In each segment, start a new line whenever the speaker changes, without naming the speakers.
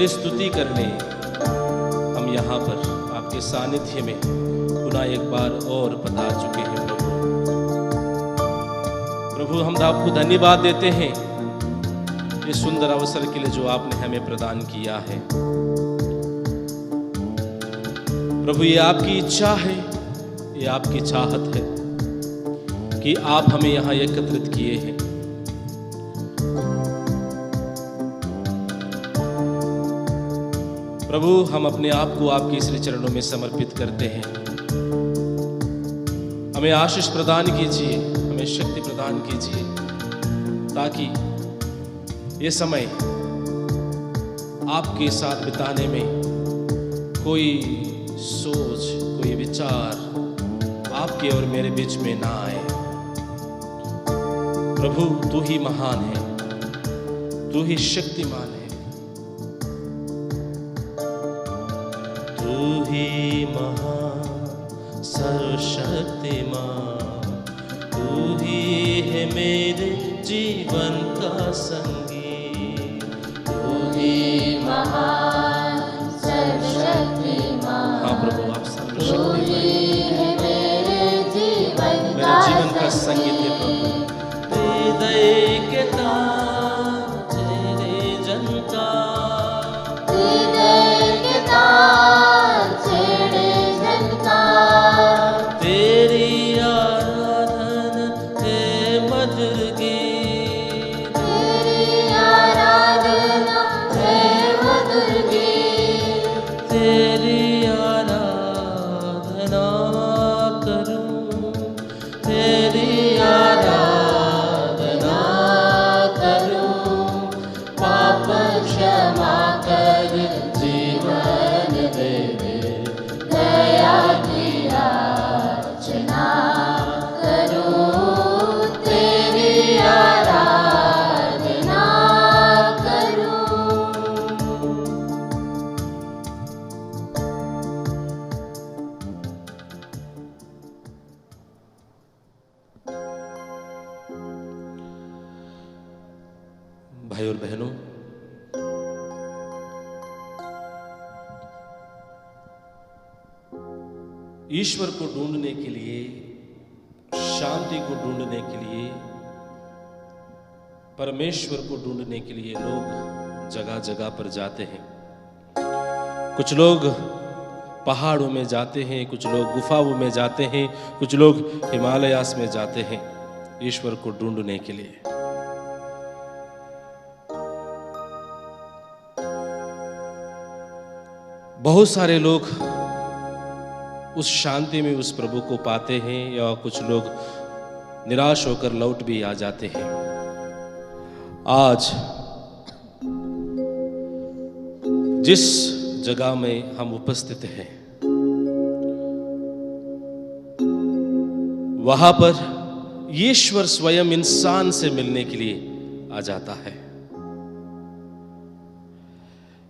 तेरी स्तुति करने हम यहाँ पर आपके सानिध्य में पुनः एक बार और पधार चुके हैं प्रभु। हम आपको धन्यवाद देते हैं ये सुंदर अवसर के लिए जो आपने हमें प्रदान किया है प्रभु। ये आपकी इच्छा है, ये आपकी चाहत है कि आप हमें यहाँ एकत्रित किए हैं। प्रभु हम अपने आप को आपके श्री चरणों में समर्पित करते हैं। हमें आशीष प्रदान कीजिए, हमें शक्ति प्रदान कीजिए ताकि ये समय आपके साथ बिताने में कोई सोच, कोई विचार आपके और मेरे बीच में ना आए। प्रभु तू ही महान है, तू ही शक्तिमान है, तू ही महान सर्वशक्तिमान, तू ही है मेरे जीवन का संगी,
तू ही महान सर्वशक्तिमान।
हाँ प्रभु आप
तू ही है मेरे जीवन
का संगीत है प्रभु। हृदय के तार तेरे जनता,
हृदय के तार छेड़े जनता,
तेरी आराधना है मधुर गीत,
तेरी आराधना है मधुर गीत,
तेरी आराधना करूं, तेरी आराधना करूं।
पाप क्षमा कर जीवन दे दे, दया की याचना करूं, तेरी आराधना करूं।
भाई और बहनों, ईश्वर को ढूंढने के लिए, शांति को ढूंढने के लिए, परमेश्वर को ढूंढने के लिए लोग जगह जगह पर जाते हैं। कुछ लोग पहाड़ों में जाते हैं, कुछ लोग गुफाओं में जाते हैं, कुछ लोग हिमालयास में जाते हैं ईश्वर को ढूंढने के लिए। बहुत सारे लोग उस शांति में उस प्रभु को पाते हैं या कुछ लोग निराश होकर लौट भी आ जाते हैं। आज जिस जगह में हम उपस्थित हैं वहां पर ईश्वर स्वयं इंसान से मिलने के लिए आ जाता है।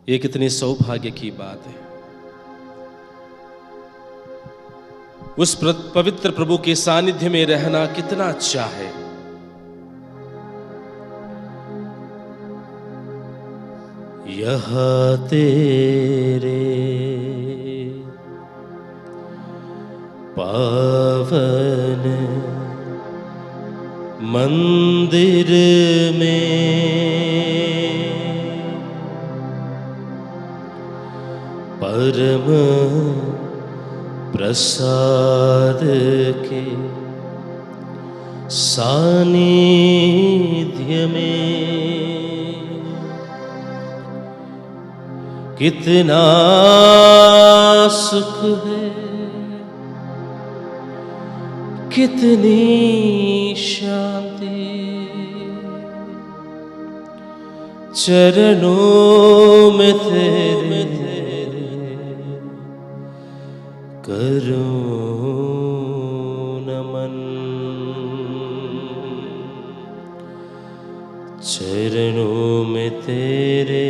ये कितनी सौभाग्य की बात है। उस पवित्र प्रभु के सानिध्य में रहना कितना अच्छा है। यहाँ तेरे पावन मंदिर में परम प्रसाद के सानिध्य में कितना सुख है, कितनी शांति चरणों में तेरे करूं नमन, चरणों में तेरे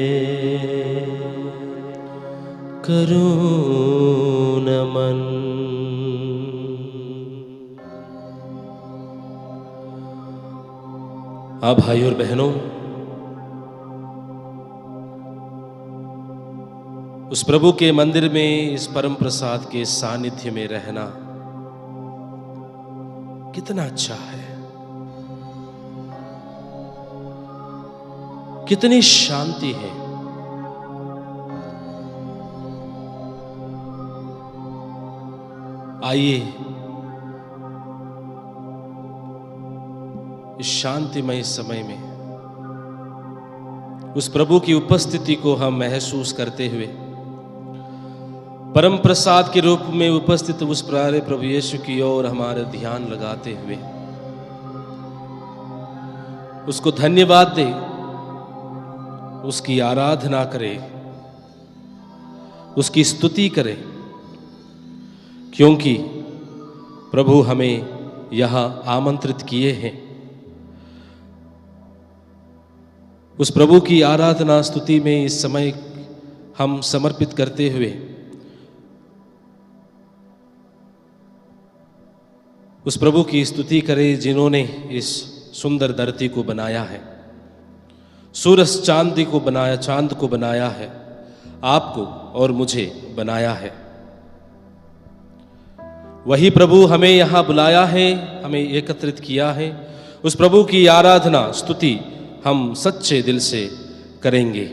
करूं नमन। हाँ भाई और बहनों, उस प्रभु के मंदिर में, इस परम प्रसाद के सानिध्य में रहना कितना अच्छा है, कितनी शांति है। आइए इस शांतिमय समय में उस प्रभु की उपस्थिति को हम महसूस करते हुए, परम प्रसाद के रूप में उपस्थित उस प्यारे प्रभु यीशु की ओर हमारा ध्यान लगाते हुए उसको धन्यवाद दे, उसकी आराधना करे, उसकी स्तुति करे, क्योंकि प्रभु हमें यहां आमंत्रित किए हैं। उस प्रभु की आराधना स्तुति में इस समय हम समर्पित करते हुए उस प्रभु की स्तुति करें जिन्होंने इस सुंदर धरती को बनाया है, सूरज चांद को बनाया है, आपको और मुझे बनाया है। वही प्रभु हमें यहाँ बुलाया है, हमें एकत्रित किया है। उस प्रभु की आराधना स्तुति हम सच्चे दिल से करेंगे।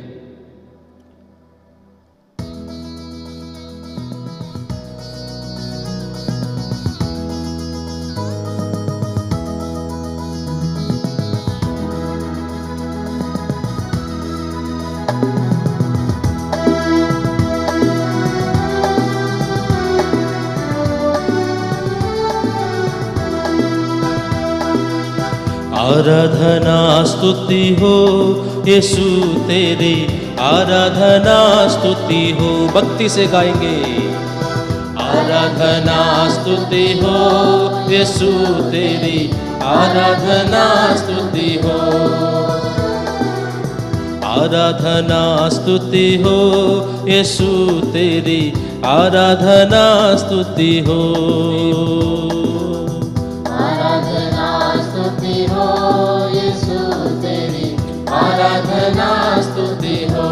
आराधना स्तुति हो यीशु तेरी, आराधना स्तुति हो। भक्ति से गाएंगे। आराधना स्तुति हो यीशु तेरी, आराधना स्तुति हो। आराधना स्तुति हो यीशु तेरी, आराधना स्तुति हो।
आराधना स्तुति हो।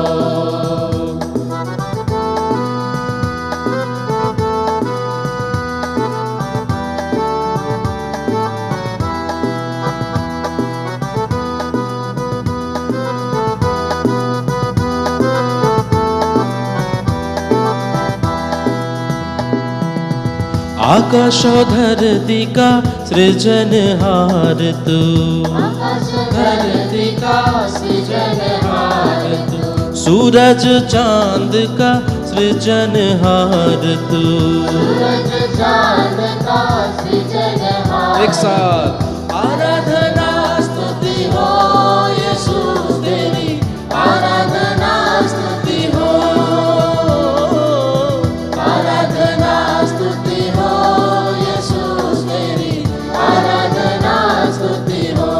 आकाश धरती का सृजनहार तू,
आकाश धरती का सृजनहार तू,
सूरज चांद का सृजनहार तू।
सूरज चांद का सृजनहार।
एक साथ
आराधना स्तुति हो यीशु तेरी, आराधना स्तुति हो।
आराधना स्तुति हो यीशु तेरी, आराधना स्तुति हो।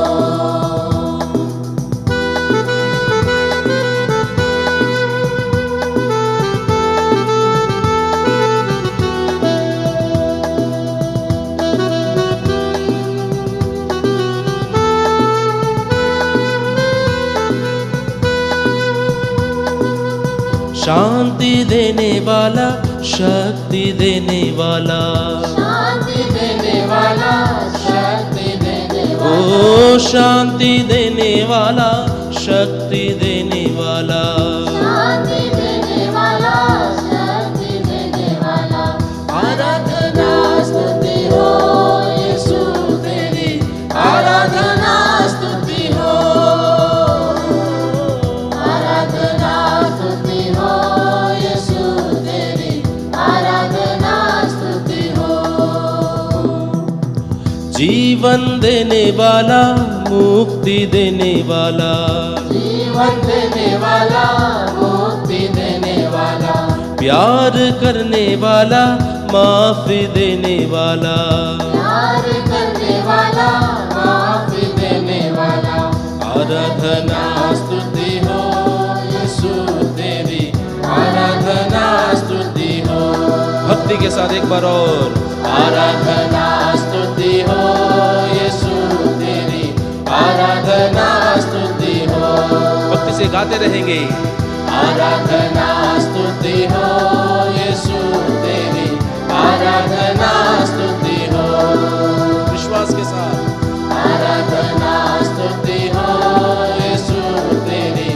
शांति देने वाला, शक्ति देने वाला,
शांति देने वाला, शक्ति देने वाला,
ओ शांति देने वाला, शक्ति देने वाला।
शांति देने वाला, शक्ति देने वाला।
आराधना स्तुति हो यीशु तेरी, आराधना स्तुति हो।
आराधना स्तुति हो यीशु तेरी, आराधना स्तुति हो।
जीवन देने वाला, मुक्ति देने वाला,
जीवन देने वाला, मुक्ति देने वाला,
प्यार करने वाला, माफी देने वाला।
प्यार करने वाला, माफी देने वाला।
आराधना स्तुति हो यीशु तेरी, आराधना स्तुति हो। भक्ति के साथ एक बार और। आराधना स्तुति हो यीशु तेरी, आराधना स्तुति हो। भक्ति से गाते रहेंगे। आराधना स्तुति हो यीशु तेरी आराधना स्तुति हो। विश्वास के साथ आराधना स्तुति हो यीशु तेरी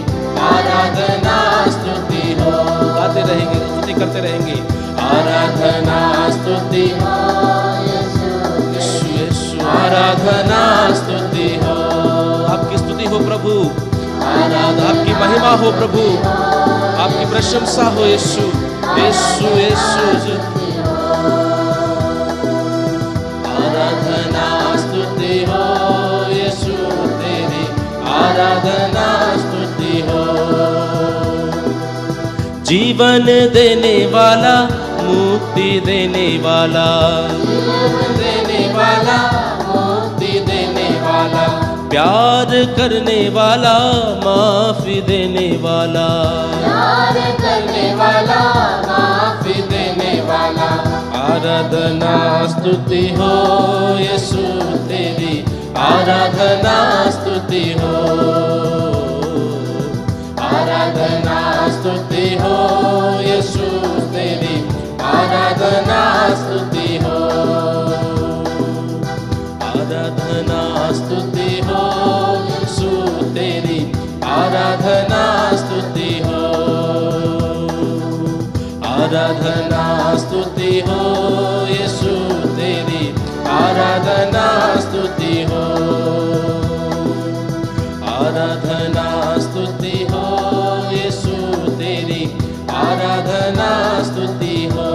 आराधना स्तुति हो। गाते रहेंगे, स्तुति करते रहेंगे। आराधना स्तुति हो यीशु यीशु आराधना स्तुति हो। आपकी स्तुति हो प्रभु, आपकी महिमा हो प्रभु, आपकी प्रशंसा हो यीशु यीशु यीशु। आराधना स्तुति हो यीशु तेरी आराधना स्तुति हो। जीवन देने वाला, मुक्ति देने वाला, जीवन देने वाला, मुक्ति देने वाला, प्यार करने वाला, माफी देने वाला, प्यार करने वाला, माफी देने वाला। आराधना स्तुति हो यीशु तेरी आराधना स्तुति हो। आराधना स्तुति हो यीशु तेरी आराधना स्तुति हो। आराधना स्तुति हो यीशु तेरी आराधना स्तुति हो। आराधना स्तुति हो यीशु तेरी आराधना स्तुति हो। आराधना स्तुति हो यीशु तेरी आराधना स्तुति हो।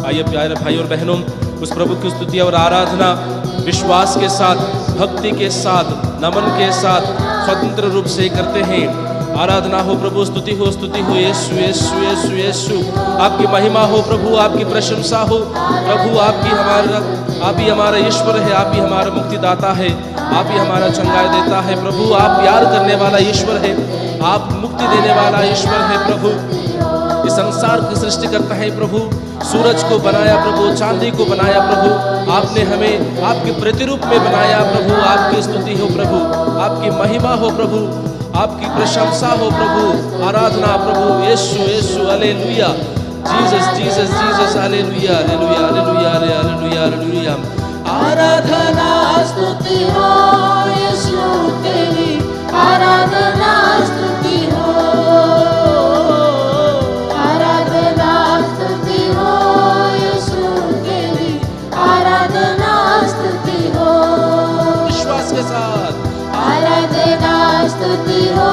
आइए प्यारे भाई और बहनों, उस प्रभु की स्तुति और आराधना विश्वास के साथ, भक्ति के साथ, नमन के साथ स्वतंत्र रूप से करते हैं। आराधना हो प्रभु, स्तुति हो यीशु यीशु यीशु यीशु। आपकी महिमा हो प्रभु, आपकी प्रशंसा हो प्रभु। आप ही हमारा ईश्वर है, आप ही हमारा मुक्तिदाता है, आप ही हमारा चंगाई देता है प्रभु। आप प्यार करने वाला ईश्वर है, आप मुक्ति देने वाला ईश्वर है प्रभु। इस संसार की सृष्टि करता है प्रभु। सूरज को बनाया प्रभु, चांदी को बनाया प्रभु। आपने हमें आपके प्रतिरूप में बनाया प्रभु। आपकी स्तुति हो प्रभु, आपकी महिमा हो प्रभु, आपकी प्रशंसा हो प्रभु। आराधना प्रभु Yeshu Yeshu hallelujah. Jesus Jesus Jesus hallelujah hallelujah hallelujah hallelujah hallelujah. आराधना स्तुति हो यीशु तेरी आराधना स्तुति हो। आराधना स्तुति हो यीशु तेरी आराधना स्तुति हो। विश्वास के साथ आराधना स्तुति हो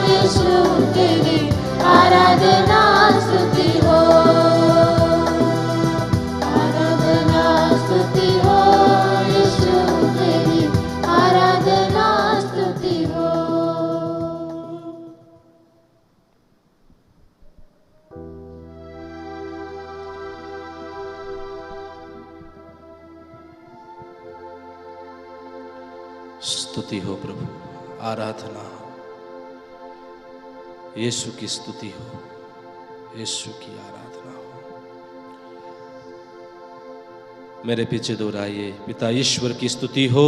यीशु तेरी आराधना स्तुति हो। आराधना स्तुति हो यीशु तेरी आराधना स्तुति हो। स्तुति हो प्रभु, आराधना यीशु की स्तुति हो, यीशु की आराधना हो। मेरे पीछे दोहराइए। पिता ईश्वर की स्तुति हो,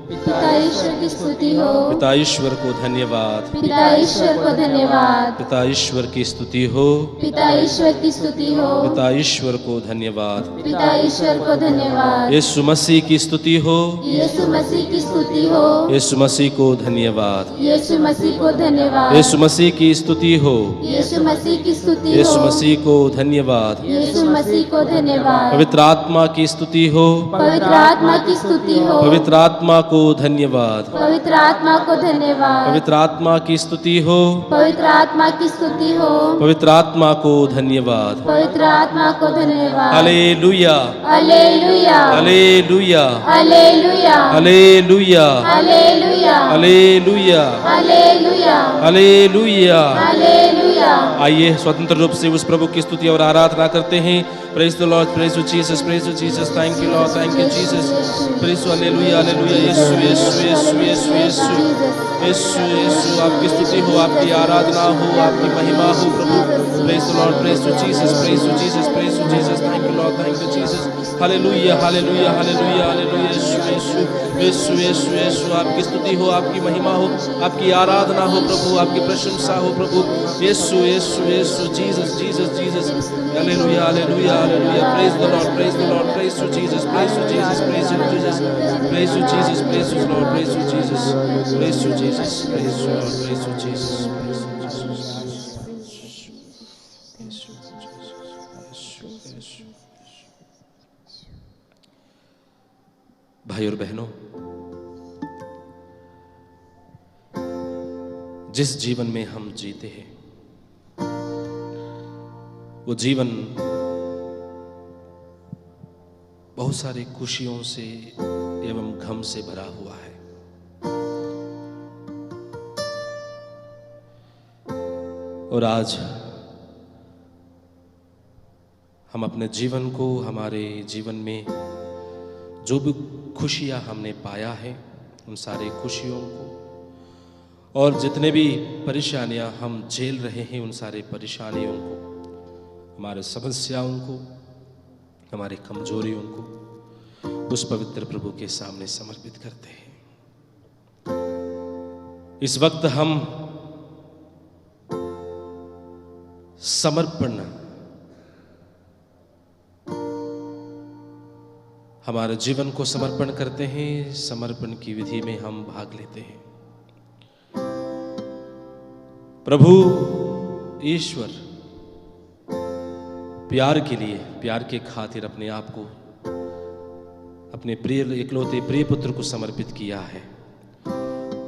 पिता ईश्वर की स्तुति हो,
पिता ईश्वर को धन्यवाद,
पिता ईश्वर को धन्यवाद,
पिता ईश्वर की स्तुति हो,
पिता ईश्वर की स्तुति हो,
पिता ईश्वर को धन्यवाद।
पिता ईश्वर को धन्यवाद।
यीशु मसीह की स्तुति हो,
यीशु मसीह की स्तुति हो,
यीशु मसीह को धन्यवाद।
यीशु मसीह को धन्यवाद।
यीशु मसीह की स्तुति हो,
यीशु मसीह की स्तुति हो,
यीशु मसीह को धन्यवाद।
यीशु मसीह को धन्यवाद।
पवित्र आत्मा की स्तुति हो,
पवित्र आत्मा की स्तुति हो,
पवित्र आत्मा को धन्यवाद।
पवित्र आत्मा को धन्यवाद।
पवित्र आत्मा की स्तुति हो,
पवित्र आत्मा की स्तुति हो,
पवित्र आत्मा को धन्यवाद।
पवित्र आत्मा को धन्यवाद।
Hallelujah
hallelujah
hallelujah
hallelujah
hallelujah
hallelujah
hallelujah
hallelujah
hallelujah.
Hallelujah.
आइए स्वतंत्र रूप से उस प्रभु की स्तुति और आराधना करते हैं। Praise the Lord, praise to Jesus, praise to Jesus. Thank you Lord, thank you Jesus. Praise to hallelujah hallelujah. Yeshu Yeshu Yeshu Yeshu Yeshu Yeshu Yeshu. आपकी स्तुति हो, आपकी आराधना हो, आपकी महिमा हो प्रभु। Praise the Lord, praise to Jesus, praise to Jesus, praise to Jesus. Thank you Lord, thank you Jesus. Hallelujah hallelujah hallelujah hallelujah. Yeshu Yeshu Yeshu Yeshu Yeshu. आपकी स्तुति हो, आपकी महिमा हो, आपकी आराधना हो प्रभु, आपकी प्रशंसा हो प्रभु। Yeshu Yeshu
Yeshu Yeshu Jesus Jesus Jesus hallelujah hallelujah hallelujah praise the Lord praise the Lord praise to Jesus praise to Jesus praise to Jesus praise to Jesus praise to Lord praise to Jesus praise to Jesus praise to Lord praise to Jesus भाई और बहनों, जिस जीवन में हम जीते हैं वो जीवन बहुत सारी खुशियों से एवं गम से भरा हुआ है। और आज हम अपने जीवन को, हमारे जीवन में जो भी खुशियां हमने पाया है उन सारी खुशियों को और जितने भी परेशानियां हम झेल रहे हैं उन सारे परेशानियों को, हमारे समस्याओं को, हमारी कमजोरियों को उस पवित्र प्रभु के सामने समर्पित करते हैं। इस वक्त हम समर्पण, हमारे जीवन को समर्पण करते हैं। समर्पण की विधि में हम भाग लेते हैं। प्रभु ईश्वर प्यार के लिए, प्यार के खातिर अपने आप को, अपने प्रिय इकलौते प्रिय पुत्र को समर्पित किया है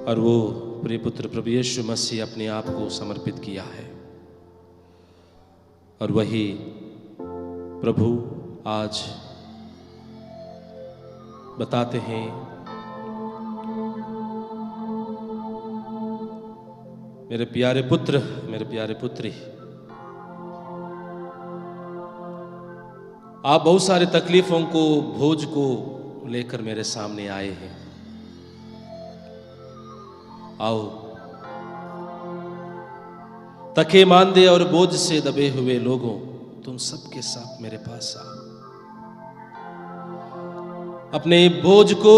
और वो प्रिय पुत्र प्रभु यीशु मसीह अपने आप को समर्पित किया है। और वही प्रभु आज बताते हैं, मेरे प्यारे पुत्र, मेरे प्यारे पुत्री, आप बहुत सारे तकलीफों को, बोझ को लेकर मेरे सामने आए हैं। आओ, थके मांदे और बोझ से दबे हुए लोगों, तुम सबके साथ मेरे पास आओ। अपने बोझ को,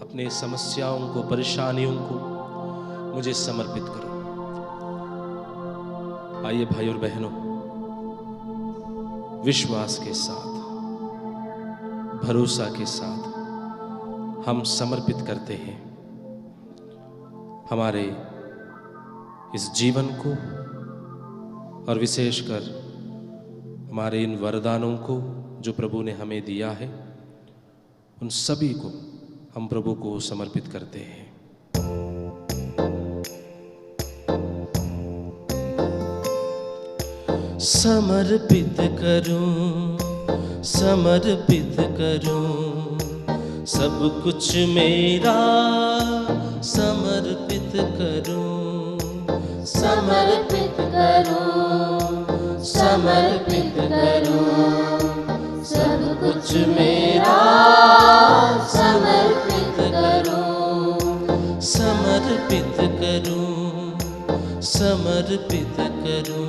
अपने समस्याओं को, परेशानियों को मुझे समर्पित करो। आइए भाई और बहनों, विश्वास के साथ, भरोसा के साथ हम समर्पित करते हैं हमारे इस जीवन को और विशेषकर हमारे इन वरदानों को जो प्रभु ने हमें दिया है, उन सभी को हम प्रभु को समर्पित करते हैं। समर्पित करूं, समर्पित करूं, सब कुछ मेरा समर्पित करूं,
समर्पित करूं, समर्पित करूं, सब कुछ मेरा समर्पित करूं,
समर्पित करूं, समर्पित करूं,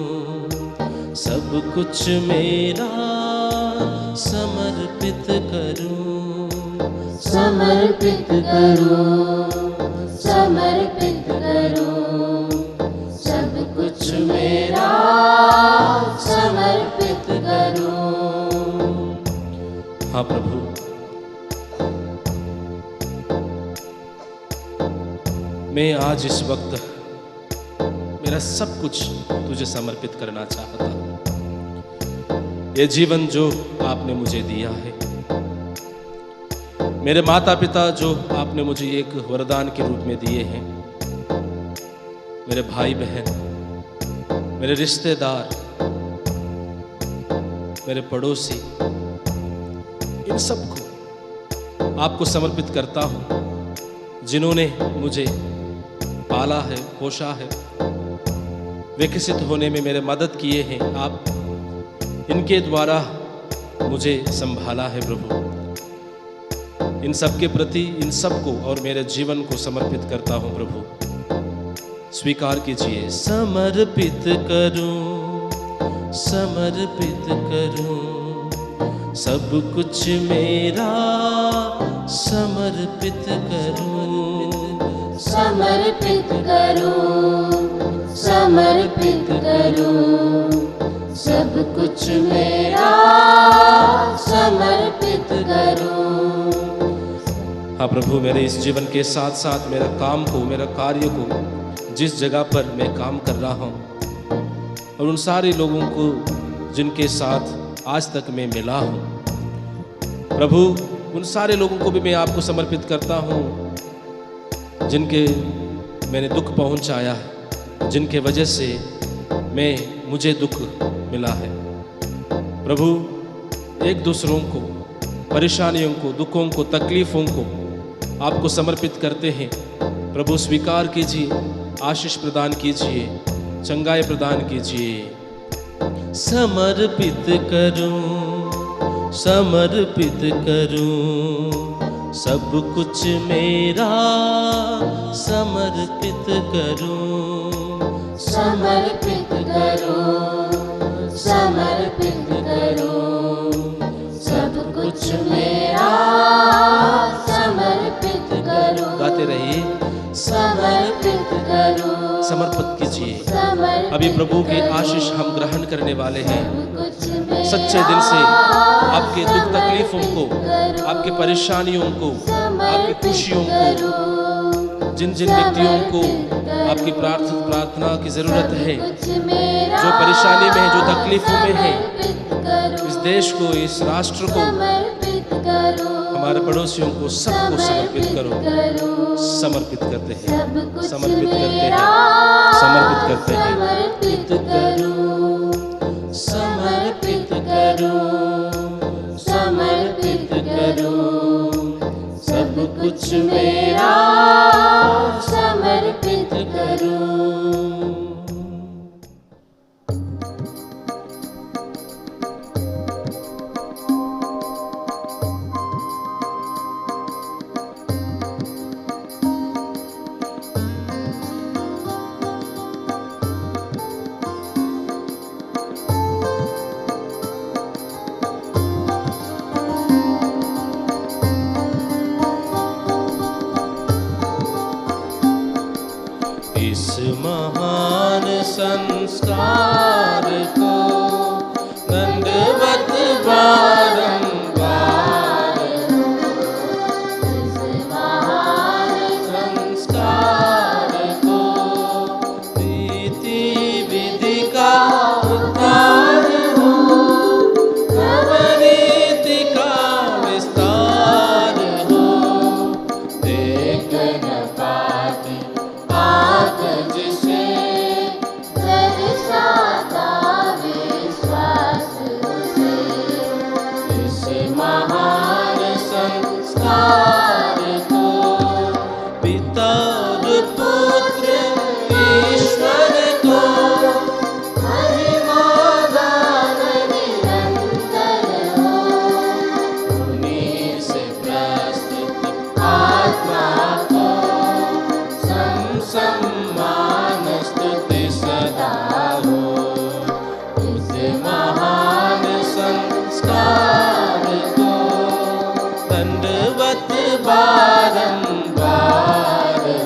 सब कुछ मेरा समर्पित करूं,
समर्पित करूं, समर्पित करूं, सब कुछ मेरा समर्पित करूं।
हाँ प्रभु, मैं आज इस वक्त मेरा सब कुछ तुझे समर्पित करना चाहता हूं। ये जीवन जो आपने मुझे दिया है, मेरे माता पिता जो आपने मुझे एक वरदान के रूप में दिए हैं, मेरे भाई बहन, मेरे रिश्तेदार, मेरे पड़ोसी, इन सबको आपको समर्पित करता हूं, जिन्होंने मुझे पाला है, पोषा है, विकसित होने में मेरे मदद किए हैं। आप इनके द्वारा मुझे संभाला है प्रभु। इन सब के प्रति, इन सबको और मेरे जीवन को समर्पित करता हूं प्रभु। स्वीकार कीजिए। समर्पित करूं, समर्पित करूं, सब कुछ मेरा समर्पित करूं,
समर्पित करूं, समर्पित करूं, सब कुछ मेरा समर्पित करूं।
हाँ प्रभु, मेरे इस जीवन के साथ साथ मेरा काम को, मेरा कार्य को, जिस जगह पर मैं काम कर रहा हूँ और उन सारे लोगों को जिनके साथ आज तक मैं मिला हूँ, प्रभु उन सारे लोगों को भी मैं आपको समर्पित करता हूँ जिनके मैंने दुख पहुँचाया है, जिनके वजह से मुझे दुख मिला है। प्रभु एक दूसरों को, परेशानियों को, दुखों को, तकलीफ़ों को आपको समर्पित करते हैं। प्रभु स्वीकार कीजिए, आशीष प्रदान कीजिए, चंगाई प्रदान कीजिए। समर्पित करूं, समर्पित करूं, सब कुछ मेरा समर्पित करूं,
समर्पित करूं, समर्पित करूं, सब कुछ मेरा समर्पित करूं।
गाते रहिए,
समर्पित करूं,
समर्पित कीजिए।
समर्पित
अभी प्रभु की आशीष हम ग्रहण करने वाले हैं।
कुछ मेरा
सच्चे दिल से आपके दुख तकलीफों को, आपकी परेशानियों को, आपकी खुशियों को, जिन जिन व्यक्तियों को आपकी प्रार्थना की जरूरत है, जो परेशानी में है, जो तकलीफों में है, इस देश को, इस राष्ट्र को, हमारे पड़ोसियों को, सबको समर्पित करो। समर्पित करते हैं, समर्पित करते हैं, समर्पित करते हैं।
समर्पित करूं, समर्पित करूं, समर्पित करूं, सब कुछ मेरा समर्पित करूं।
इस महान संस्कार को दंडवत बारंबार,
इस महान
संस्कार को रीति विधि का उद्धार हो, नवनीति का विस्तार हो, देख न पाती आँख जिसे
दर्शाता विश्वास उसे,
इस महान संस्कार को पिता और पुत्र ईश्वर को
महिमा गान निरंतर हो,
उन्हीं से प्रस्तुत आत्मा को सम्मान स्तुति सदा हो। उस महान संस्कार को दंडवत बारंबार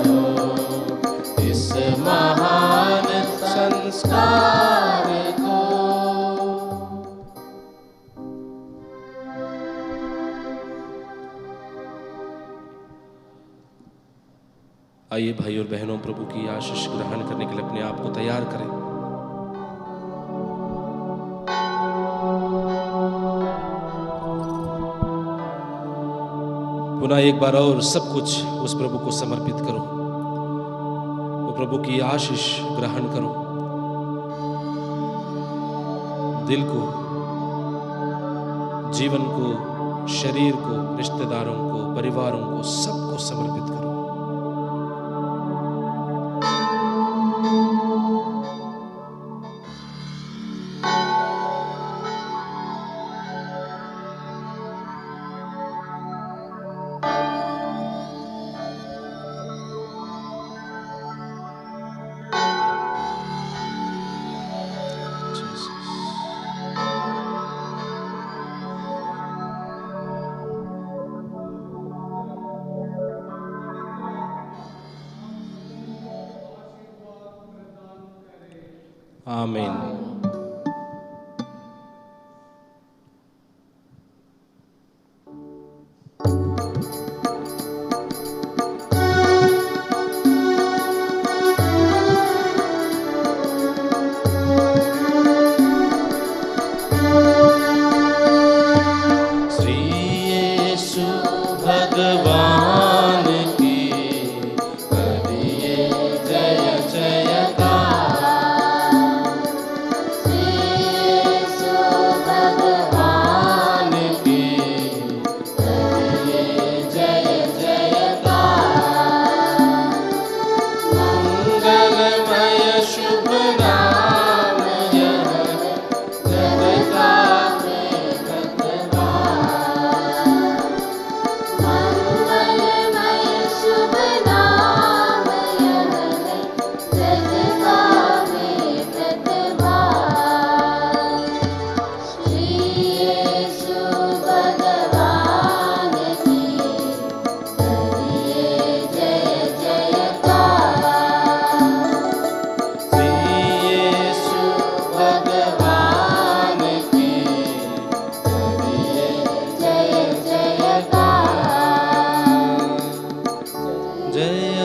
हो, इस महान संस्कार को। आइए भाई और बहनों, प्रभु की आशीष ग्रहण करने के लिए अपने आप को तैयार करें। पुनः एक बार और सब कुछ उस प्रभु को समर्पित करो, वो प्रभु की आशीष ग्रहण करो। दिल को, जीवन को, शरीर को, रिश्तेदारों को, परिवारों को, सबको समर्पित करो। आमीन।
भगवान की करिए जय जयकार।
श्री यीशु
भगवान की करिए जय जयकार। मंगलमय शुभ नाम यह जग का
मंगलमय शुभ नाम यह है जग का में प्रतिभार। श्री यीशु भगवान की करिए जय जयकार।
श्री यीशु भगवान की करिए जय जयकार। जय